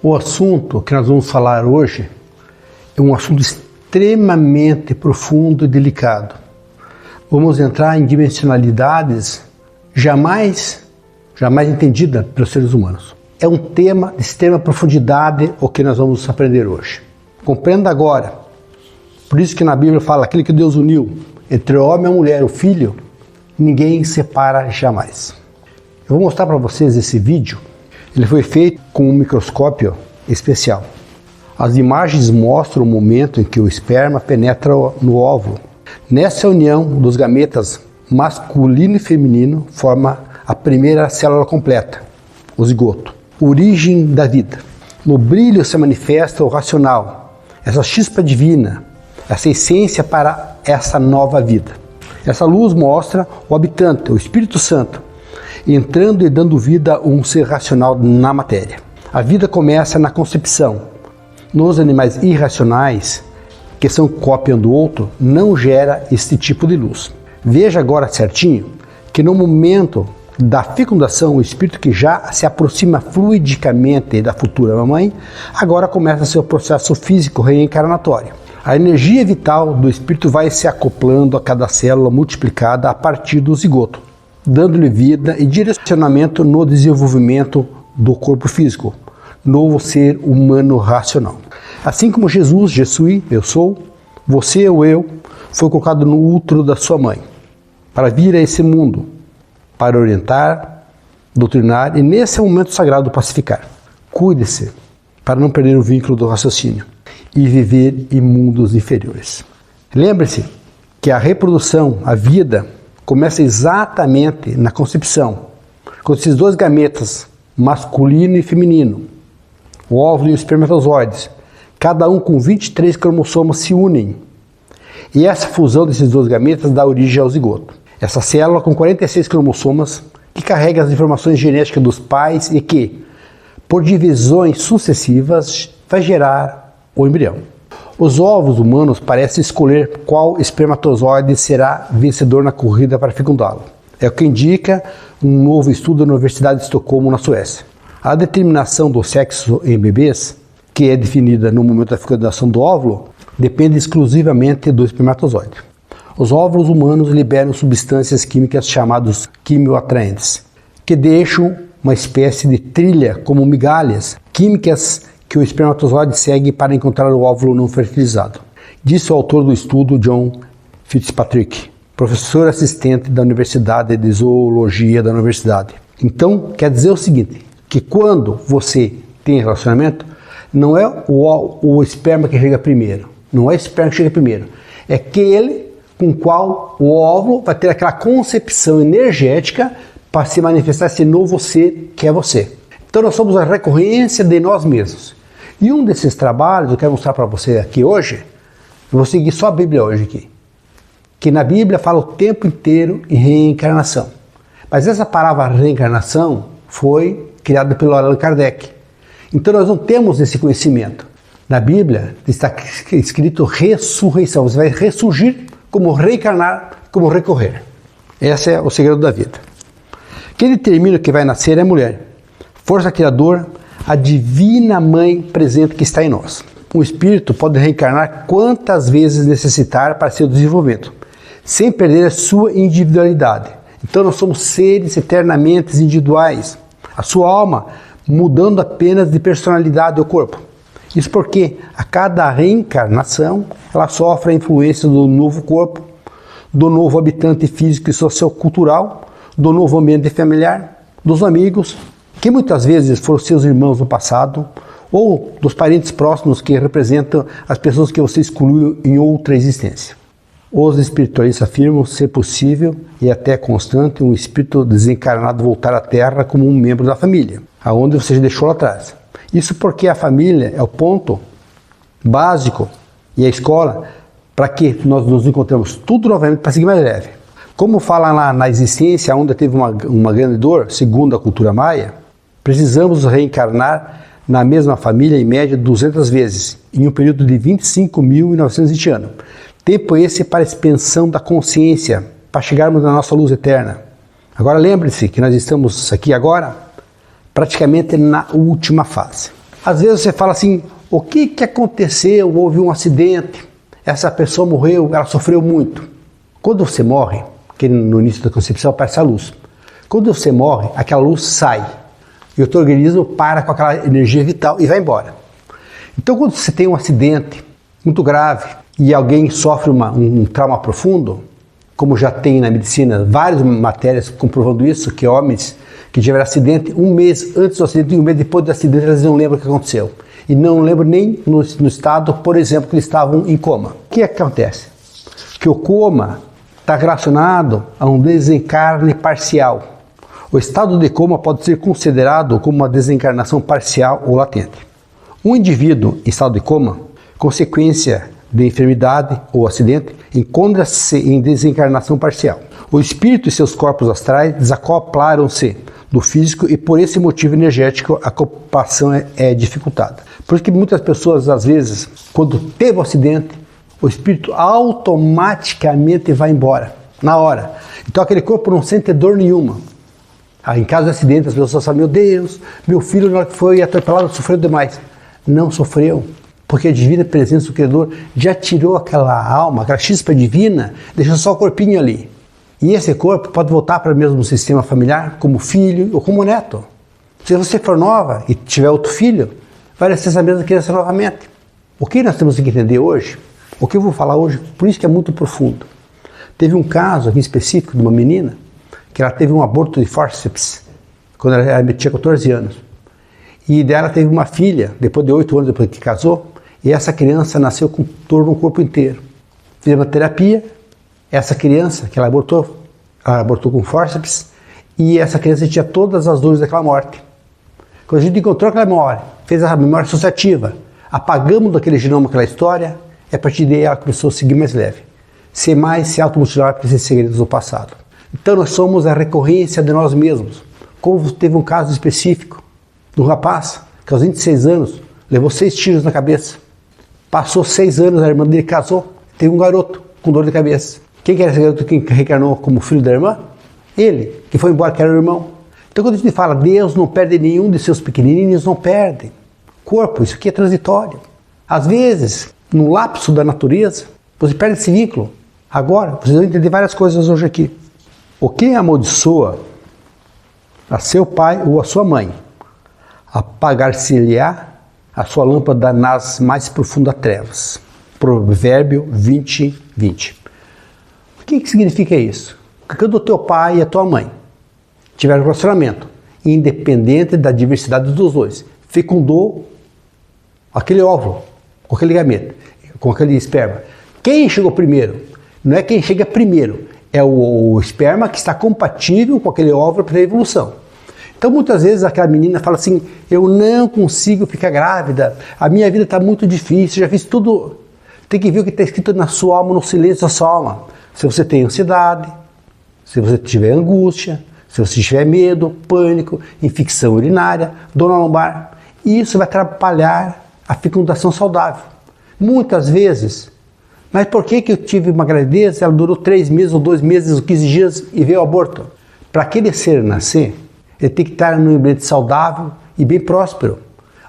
O assunto que nós vamos falar hoje é um assunto extremamente profundo e delicado. Vamos entrar em dimensionalidades jamais entendida pelos seres humanos. É um tema de extrema profundidade o que nós vamos aprender hoje. Compreenda agora. Por isso que na Bíblia fala, aquele que Deus uniu entre o homem e a mulher, o filho, ninguém separa jamais. Eu vou mostrar para vocês esse vídeo. Ele foi feito com um microscópio especial. As imagens mostram o momento em que o esperma penetra no óvulo. Nessa união dos gametas masculino e feminino forma a primeira célula completa, o zigoto, origem da vida. No brilho se manifesta o racional, essa chispa divina, essa essência para essa nova vida. Essa luz mostra o habitante, o Espírito Santo, entrando e dando vida a um ser racional na matéria. A vida começa na concepção. Nos animais irracionais, que são cópia um do outro, não gera este tipo de luz. Veja agora certinho que no momento da fecundação, o espírito que já se aproxima fluidicamente da futura mamãe, agora começa seu processo físico reencarnatório. A energia vital do espírito vai se acoplando a cada célula multiplicada a partir do zigoto, dando-lhe vida e direcionamento no desenvolvimento do corpo físico, novo ser humano racional. Assim como Jesus, eu sou, você ou eu, foi colocado no útero da sua mãe, para vir a esse mundo, para orientar, doutrinar e nesse momento sagrado pacificar. Cuide-se para não perder o vínculo do raciocínio e viver em mundos inferiores. Lembre-se que a reprodução, a vida, começa exatamente na concepção, com esses dois gametas, masculino e feminino, o óvulo e os espermatozoides, cada um com 23 cromossomos se unem. E essa fusão desses dois gametas dá origem ao zigoto. Essa célula com 46 cromossomas que carrega as informações genéticas dos pais e que, por divisões sucessivas, vai gerar o embrião. Os ovos humanos parecem escolher qual espermatozoide será vencedor na corrida para fecundá-lo. É o que indica um novo estudo da Universidade de Estocolmo, na Suécia. A determinação do sexo em bebês, que é definida no momento da fecundação do óvulo, depende exclusivamente do espermatozoide. Os óvulos humanos liberam substâncias químicas chamadas quimioatraentes, que deixam uma espécie de trilha como migalhas químicas que o espermatozoide segue para encontrar o óvulo não fertilizado. Disse o autor do estudo, John Fitzpatrick, professor assistente da Universidade de Zoologia da Universidade. Então, quer dizer o seguinte, que quando você tem relacionamento, não é o esperma que chega primeiro, não é o esperma que chega primeiro, é aquele com qual o óvulo vai ter aquela concepção energética para se manifestar esse novo ser que é você. Então nós somos a recorrência de nós mesmos. E um desses trabalhos eu quero mostrar para você aqui hoje, eu vou seguir só a Bíblia hoje aqui, que na Bíblia fala o tempo inteiro em reencarnação. Mas essa palavra reencarnação foi criada pelo Allan Kardec. Então nós não temos esse conhecimento. Na Bíblia está escrito ressurreição, você vai ressurgir como reencarnar, como recorrer. Esse é o segredo da vida. Quem determina que vai nascer é a mulher. Força criadora, a divina mãe presente que está em nós. O espírito pode reencarnar quantas vezes necessitar para seu desenvolvimento, sem perder a sua individualidade. Então nós somos seres eternamente individuais. A sua alma mudando apenas de personalidade ao corpo. Isso porque a cada reencarnação ela sofre a influência do novo corpo, do novo habitante físico e sociocultural, do novo ambiente familiar, dos amigos, que muitas vezes foram seus irmãos no passado, ou dos parentes próximos que representam as pessoas que você excluiu em outra existência. Os espiritualistas afirmam ser possível e até constante um espírito desencarnado voltar à Terra como um membro da família, aonde você deixou lá atrás. Isso porque a família é o ponto básico e a escola para que nós nos encontremos tudo novamente para seguir mais leve. Como fala lá na existência onde teve uma grande dor, segundo a cultura maia, precisamos reencarnar na mesma família em média 200 vezes, em um período de 25.920 anos. Tempo esse para a expansão da consciência, para chegarmos na nossa luz eterna. Agora lembre-se que nós estamos aqui agora praticamente na última fase. Às vezes você fala assim, o que aconteceu? Houve um acidente, essa pessoa morreu, ela sofreu muito. Quando você morre, que no início da concepção aparece a luz. Quando você morre, aquela luz sai. E o teu organismo para com aquela energia vital e vai embora. Então quando você tem um acidente muito grave e alguém sofre um trauma profundo, como já tem na medicina várias matérias comprovando isso, que homens que tiveram acidente um mês antes do acidente e um mês depois do acidente, eles não lembram o que aconteceu. E não lembram nem no estado, por exemplo, que eles estavam em coma. O que acontece? Que o coma está relacionado a um desencarne parcial. O estado de coma pode ser considerado como uma desencarnação parcial ou latente. Um indivíduo em estado de coma, consequência de enfermidade ou acidente, encontra-se em desencarnação parcial. O espírito e seus corpos astrais desacoplaram-se do físico e por esse motivo energético a acoplação é dificultada. Por isso que muitas pessoas, às vezes, quando teve um acidente, o espírito automaticamente vai embora, na hora. Então aquele corpo não sente dor nenhuma. Em caso de acidente, as pessoas falam, meu Deus, meu filho na hora que foi atropelado sofreu demais. Não sofreu, porque a divina presença do Criador já tirou aquela alma, aquela chispa divina, deixou só o corpinho ali. E esse corpo pode voltar para o mesmo sistema familiar, como filho ou como neto. Se você for nova e tiver outro filho, vai ser essa mesma criança novamente. O que nós temos que entender hoje, o que eu vou falar hoje, por isso que é muito profundo. Teve um caso aqui específico de uma menina, que ela teve um aborto de fórceps, quando ela tinha 14 anos. E dela teve uma filha, depois de 8 anos depois que casou, e essa criança nasceu com dor no corpo inteiro. Fizemos uma terapia, essa criança que ela abortou com fórceps, e essa criança tinha todas as dores daquela morte. Quando a gente encontrou aquela memória, fez a memória associativa, apagamos daquele genoma aquela história, e a partir daí ela começou a seguir mais leve. Ser mais, se automutilar para esses segredos do passado. Então nós somos a recorrência de nós mesmos. Como teve um caso específico de um rapaz que aos 26 anos levou 6 tiros na cabeça. Passou 6 anos, a irmã dele casou, teve um garoto com dor de cabeça. Quem que era esse garoto que reencarnou como filho da irmã? Ele, que foi embora, que era o irmão. Então quando a gente fala, Deus não perde nenhum de seus pequenininhos, não perde. Corpo, isso aqui é transitório. Às vezes, no lapso da natureza, você perde esse vínculo. Agora, vocês vão entender várias coisas hoje aqui. O que amaldiçoa a seu pai ou a sua mãe, apagar-se-lhe-á a sua lâmpada nas mais profundas trevas. Provérbio 20, 20. O que significa isso? Quando o teu pai e a tua mãe tiveram um relacionamento, independente da diversidade dos dois, fecundou aquele óvulo, com aquele gamete, com aquele esperma. Quem chegou primeiro? Não é quem chega primeiro, é o esperma que está compatível com aquele óvulo para a evolução. Então muitas vezes aquela menina fala assim, eu não consigo ficar grávida, a minha vida está muito difícil, já fiz tudo. Tem que ver o que está escrito na sua alma, no silêncio da sua alma. Se você tem ansiedade, se você tiver angústia, se você tiver medo, pânico, infecção urinária, dor na lombar, isso vai atrapalhar a fecundação saudável. Muitas vezes, mas por que eu tive uma gravidez, ela durou 3 meses, ou 2 meses, ou 15 dias e veio o aborto? Para aquele ser nascer, ele tem que estar num ambiente saudável e bem próspero,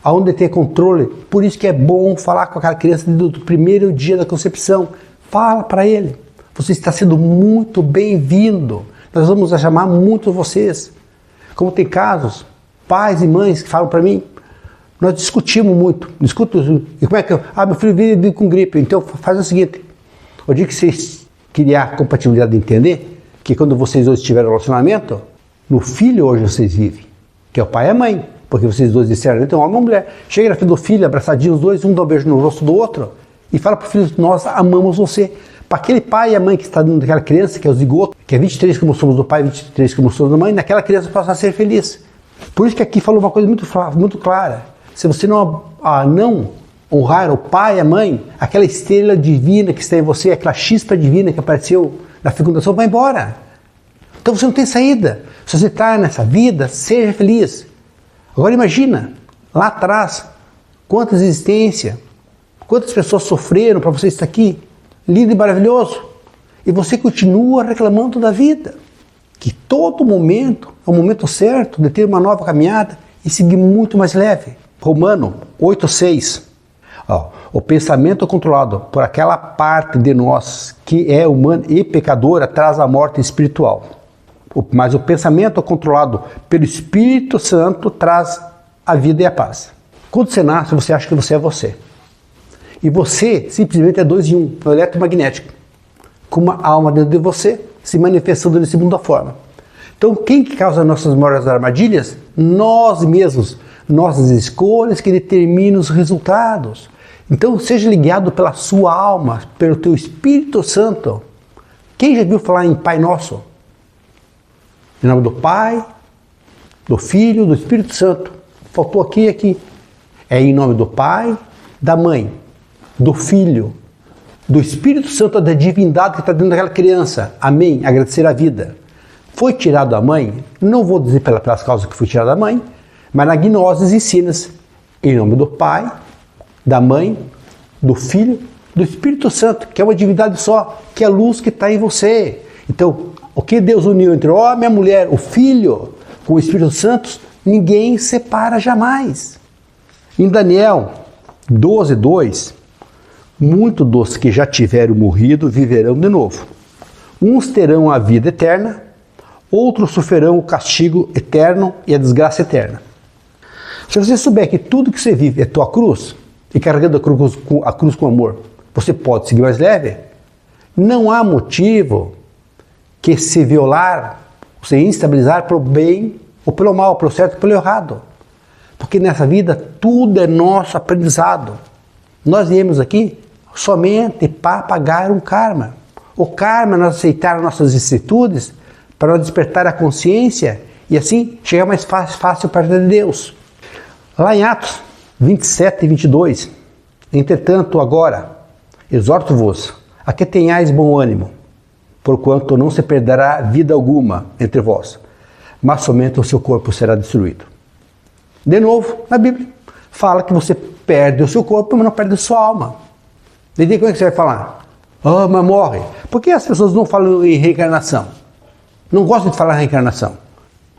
onde tem controle. Por isso que é bom falar com aquela criança do primeiro dia da concepção. Fala para ele, você está sendo muito bem-vindo, nós vamos chamar muito vocês. Como tem casos, pais e mães que falam para mim, nós discutimos muito, e como é que meu filho vive com gripe, então faz o seguinte, o dia que vocês criar compatibilidade de entender, que quando vocês dois tiverem relacionamento, no filho hoje vocês vivem, que é o pai e a mãe, porque vocês dois disseram, então homem e mulher, chega na frente do filho, abraçadinhos os dois, um dá um beijo no rosto do outro, e fala para o filho, nós amamos você. Para aquele pai e a mãe que está dando daquela criança, que é o zigoto, que é 23 cromossomos do pai, 23 cromossomos da mãe, naquela criança possa ser feliz. Por isso que aqui falou uma coisa muito clara. Se você não honrar o pai e a mãe, aquela estrela divina que está em você, aquela chispa divina que apareceu na fecundação, vai embora. Então você não tem saída. Se você está nessa vida, seja feliz. Agora imagina, lá atrás, quantas existências, quantas pessoas sofreram para você estar aqui, lindo e maravilhoso, e você continua reclamando da vida, que todo momento é o momento certo de ter uma nova caminhada e seguir muito mais leve. Romano 8,6. O pensamento controlado por aquela parte de nós que é humana e pecadora traz a morte espiritual. Mas o pensamento controlado pelo Espírito Santo traz a vida e a paz. Quando você nasce, você acha que você é você. E você simplesmente é 2 em 1, um eletromagnético, com uma alma dentro de você, se manifestando nesse mundo da forma. Então, quem que causa nossas maiores armadilhas? Nós mesmos. Nossas escolhas que determinam os resultados. Então, seja ligado pela sua alma, pelo teu Espírito Santo. Quem já viu falar em Pai Nosso? Em nome do Pai, do Filho, do Espírito Santo. Faltou aqui e aqui. É em nome do Pai, da Mãe, do Filho, do Espírito Santo, da divindade que está dentro daquela criança. Amém. Agradecer a vida. Foi tirado da mãe? Não vou dizer pelas causas que foi tirado da mãe, mas na Gnoses ensina-se em nome do Pai, da Mãe, do Filho, do Espírito Santo, que é uma divindade só, que é a luz que está em você. Então, o que Deus uniu entre o homem e a mulher, o Filho, com o Espírito Santo, ninguém separa jamais. Em Daniel 12:2, muitos dos que já tiveram morrido viverão de novo. Uns terão a vida eterna, outros sofrerão o castigo eterno e a desgraça eterna. Se você souber que tudo que você vive é tua cruz, e carregando a cruz com amor, você pode seguir mais leve, não há motivo que se violar, se instabilizar pelo bem ou pelo mal, pelo certo ou pelo errado. Porque nessa vida tudo é nosso aprendizado. Nós viemos aqui somente para pagar um karma. O karma é nós aceitar nossas vicissitudes, para nós despertar a consciência e assim chegar mais fácil perto de Deus. Lá em Atos 27 e 22, entretanto agora, exorto-vos a que tenhais bom ânimo, porquanto não se perderá vida alguma entre vós, mas somente o seu corpo será destruído. De novo, na Bíblia, fala que você perde o seu corpo, mas não perde a sua alma. E daí como é que você vai falar? Mas morre. Por que as pessoas não falam em reencarnação? Não gostam de falar em reencarnação?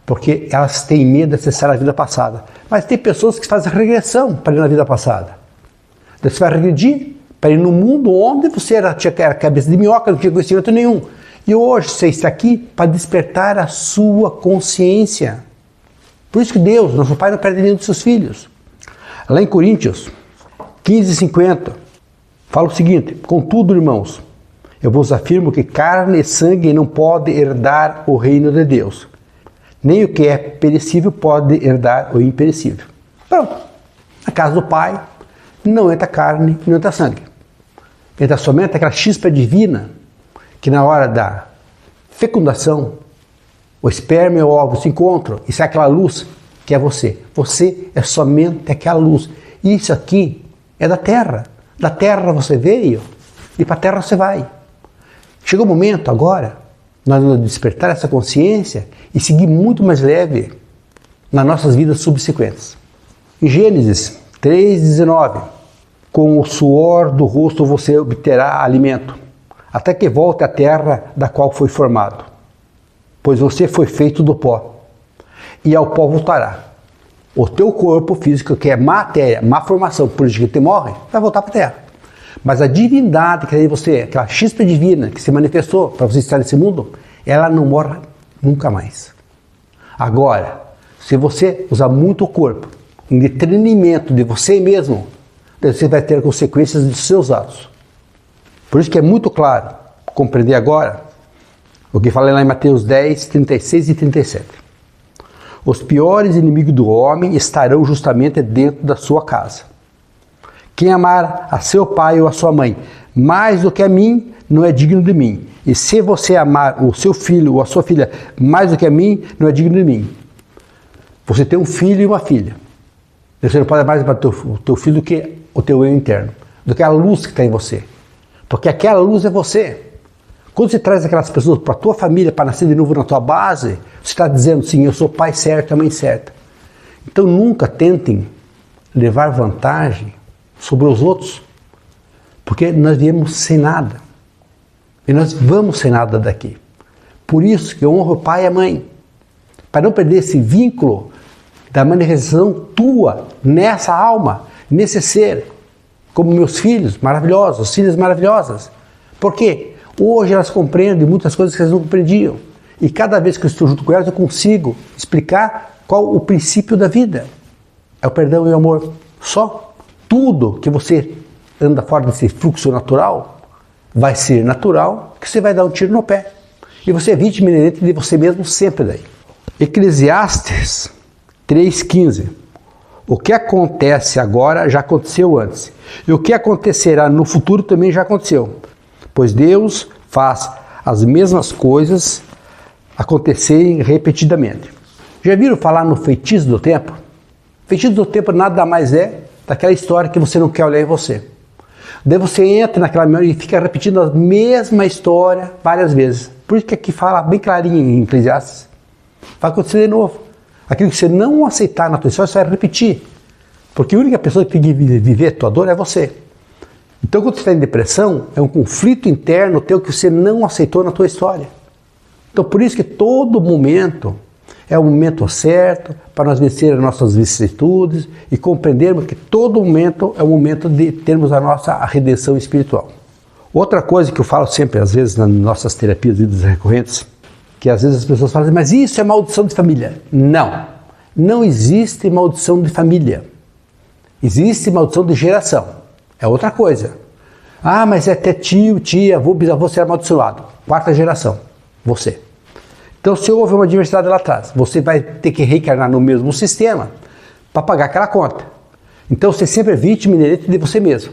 Porque elas têm medo de acessar a vida passada. Mas tem pessoas que fazem regressão para ir na vida passada. Você vai regredir para ir no mundo onde você tinha cabeça de minhoca, não tinha conhecimento nenhum. E hoje você está aqui para despertar a sua consciência. Por isso que Deus, nosso Pai, não perde nenhum dos seus filhos. Lá em Coríntios 15:50, fala o seguinte: contudo, irmãos, eu vos afirmo que carne e sangue não podem herdar o reino de Deus. Nem o que é perecível pode herdar o imperecível. Pronto. Na casa do Pai não entra carne, não entra sangue. Entra somente aquela chispa divina que na hora da fecundação, o esperma e o óvulo se encontram e sai aquela luz que é você. Você é somente aquela luz. Isso aqui é da Terra. Da Terra você veio e para a Terra você vai. Chegou o momento agora nós vamos despertar essa consciência e seguir muito mais leve nas nossas vidas subsequentes. Em Gênesis 3:19, com o suor do rosto você obterá alimento, até que volte à terra da qual foi formado. Pois você foi feito do pó, e ao pó voltará. O teu corpo físico, que é matéria, má formação, por isso que você morre, vai voltar para a terra. Mas a divindade que é em você, aquela chispa divina que se manifestou para você estar nesse mundo, ela não morre nunca mais. Agora, se você usar muito o corpo em detrimento de você mesmo, você vai ter consequências dos seus atos. Por isso que é muito claro compreender agora o que falei lá em Mateus 10, 36 e 37. Os piores inimigos do homem estarão justamente dentro da sua casa. Quem amar a seu pai ou a sua mãe mais do que a mim, não é digno de mim. E se você amar o seu filho ou a sua filha mais do que a mim, não é digno de mim. Você tem um filho e uma filha. Você não pode amar mais o teu filho do que o teu eu interno, do que a luz que está em você. Porque aquela luz é você. Quando você traz aquelas pessoas para a tua família, para nascer de novo na tua base, você está dizendo, sim, eu sou pai certo, a mãe certa. Então nunca tentem levar vantagem sobre os outros, porque nós viemos sem nada. E nós vamos sem nada daqui. Por isso que eu honro o pai e a mãe, para não perder esse vínculo da manifestação tua nessa alma, nesse ser, como meus filhos maravilhosos, filhas maravilhosas. Por quê? Hoje elas compreendem muitas coisas que elas não compreendiam. E cada vez que eu estou junto com elas, eu consigo explicar qual o princípio da vida. É o perdão e o amor. Só. Tudo que você anda fora desse fluxo natural, vai ser natural que você vai dar um tiro no pé. E você é vítima inerente de você mesmo sempre daí. Eclesiastes 3,15. O que acontece agora já aconteceu antes. E o que acontecerá no futuro também já aconteceu. Pois Deus faz as mesmas coisas acontecerem repetidamente. Já viram falar no feitiço do tempo? Feitiço do tempo nada mais é daquela história que você não quer olhar em você. Daí você entra naquela memória e fica repetindo a mesma história várias vezes. Por isso que aqui fala bem clarinho em Eclesiastes. Vai acontecer de novo. Aquilo que você não aceitar na tua história, você vai repetir. Porque a única pessoa que tem que viver a tua dor é você. Então quando você está em depressão, é um conflito interno teu que você não aceitou na tua história. Então por isso que todo momento é o momento certo para nós vencer as nossas vicissitudes e compreendermos que todo momento é o momento de termos a nossa redenção espiritual. Outra coisa que eu falo sempre, às vezes, nas nossas terapias de vidas recorrentes, que às vezes as pessoas falam, mas isso é maldição de família. Não, não existe maldição de família. Existe maldição de geração. É outra coisa. Ah, mas é até tio, tia, avô, bisavô ser amaldiçoado. Quarta geração, você. Então, se houve uma adversidade lá atrás, você vai ter que reencarnar no mesmo sistema para pagar aquela conta. Então, você sempre é vítima inerente de você mesmo.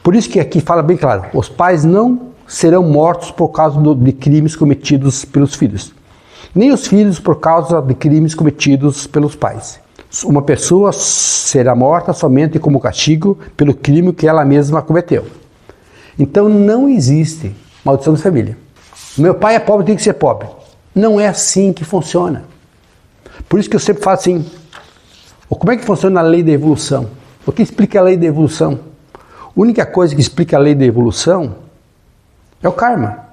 Por isso que aqui fala bem claro, os pais não serão mortos por causa de crimes cometidos pelos filhos, nem os filhos por causa de crimes cometidos pelos pais. Uma pessoa será morta somente como castigo pelo crime que ela mesma cometeu. Então, não existe maldição de família. Meu pai é pobre, tem que ser pobre. Não é assim que funciona. Por isso que eu sempre falo assim, como é que funciona a lei da evolução? O que explica a lei da evolução? A única coisa que explica a lei da evolução é o karma.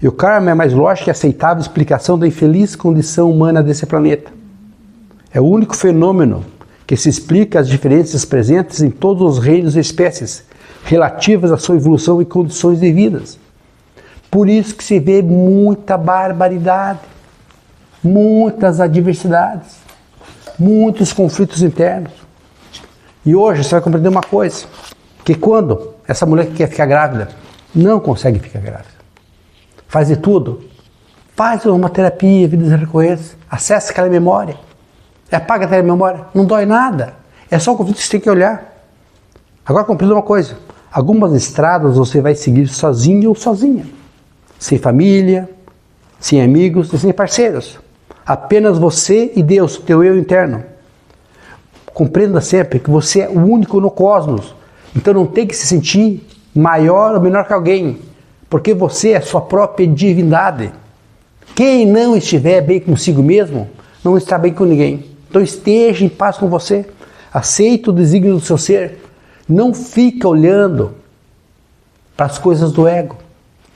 E o karma é a mais lógica e aceitável explicação da infeliz condição humana desse planeta. É o único fenômeno que se explica as diferenças presentes em todos os reinos e espécies relativas à sua evolução e condições de vidas. Por isso que se vê muita barbaridade, muitas adversidades, muitos conflitos internos. E hoje você vai compreender uma coisa, que quando essa mulher que quer ficar grávida, não consegue ficar grávida, faz de tudo, faz uma terapia, vidas recorrentes, acessa aquela memória, apaga aquela memória, não dói nada, é só o conflito que você tem que olhar. Agora compreenda uma coisa, algumas estradas você vai seguir sozinho ou sozinha. Sem família, sem amigos e sem parceiros. Apenas você e Deus, teu eu interno. Compreenda sempre que você é o único no cosmos. Então não tem que se sentir maior ou menor que alguém. Porque você é sua própria divindade. Quem não estiver bem consigo mesmo, não está bem com ninguém. Então esteja em paz com você. Aceite o desígnio do seu ser. Não fica olhando para as coisas do ego.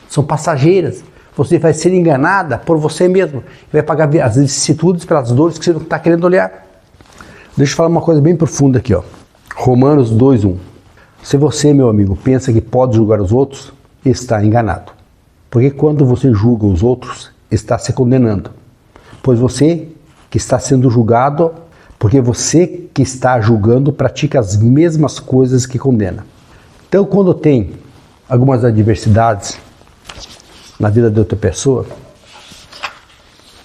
São passageiras. Você vai ser enganada por você mesmo. Vai pagar as vicissitudes pelas dores que você não está querendo olhar. Deixa eu falar uma coisa bem profunda aqui, ó. Romanos 2:1. Se você, meu amigo, pensa que pode julgar os outros, está enganado. Porque quando você julga os outros, está se condenando. Pois você que está sendo julgado, porque você que está julgando pratica as mesmas coisas que condena. Então, quando tem algumas adversidades na vida de outra pessoa,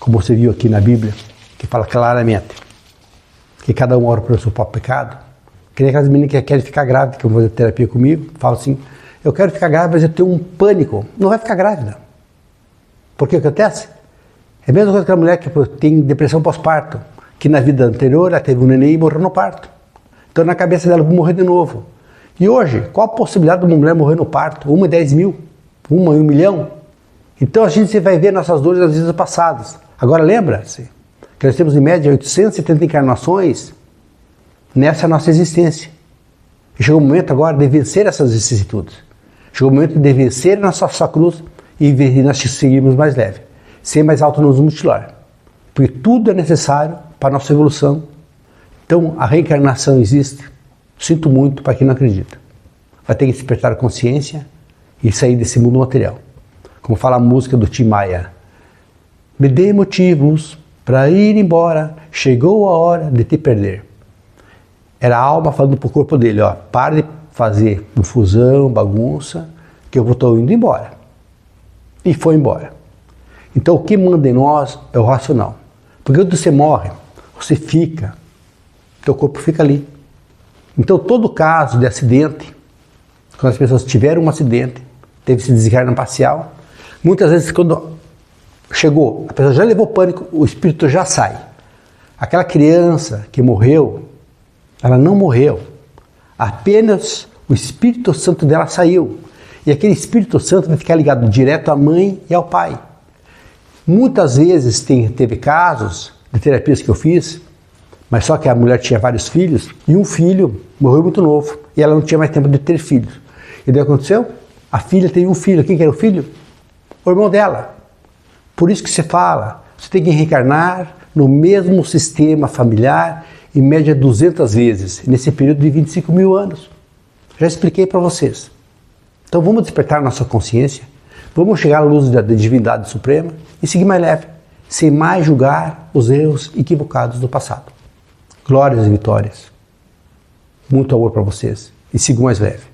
como você viu aqui na Bíblia, que fala claramente que cada um ora pelo seu próprio pecado, que nem aquelas meninas que querem ficar grávidas, que vão fazer terapia comigo, falam assim, eu quero ficar grávida, mas eu tenho um pânico. Não vai ficar grávida. Por que acontece? É a mesma coisa que a mulher que tem depressão pós-parto, que na vida anterior ela teve um neném e morreu no parto. Então na cabeça dela, vou morrer de novo. E hoje, qual a possibilidade de uma mulher morrer no parto? 1 em 10 mil? 1 em 1 milhão? Então a gente vai ver nossas dores das vidas passadas. Agora lembra-se que nós temos em média 870 encarnações nessa nossa existência. E chegou o momento agora de vencer essas vicissitudes. Chegou o momento de vencer a nossa cruz e nós seguirmos mais leve. Ser mais alto nos mutilar. Porque tudo é necessário para a nossa evolução Então, a reencarnação existe. Sinto muito para quem não acredita. Vai ter que despertar a consciência e sair desse mundo material. Como fala a música do Tim Maia. Me dê motivos para ir embora, chegou a hora de te perder. Era a alma falando para o corpo dele, ó, para de fazer confusão, bagunça, que eu estou indo embora. E foi embora. Então o que manda em nós é o racional. Porque quando você morre, você fica, teu corpo fica ali. Então todo caso de acidente, quando as pessoas tiveram um acidente, teve esse desencarne parcial, muitas vezes quando chegou, a pessoa já levou pânico, o espírito já sai. Aquela criança que morreu, ela não morreu. Apenas o Espírito Santo dela saiu. E aquele Espírito Santo vai ficar ligado direto à mãe e ao pai. Muitas vezes teve casos de terapias que eu fiz, mas só que a mulher tinha vários filhos, e um filho morreu muito novo, e ela não tinha mais tempo de ter filhos. E daí aconteceu? A filha teve um filho. Quem que era o filho? O irmão dela. Por isso que você fala, você tem que reencarnar no mesmo sistema familiar, em média 200 vezes, nesse período de 25 mil anos. Já expliquei para vocês. Então vamos despertar nossa consciência, vamos chegar à luz da divindade suprema e seguir mais leve, sem mais julgar os erros equivocados do passado. Glórias e vitórias. Muito amor para vocês e sigam mais leve.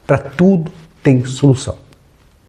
Para tudo tem solução.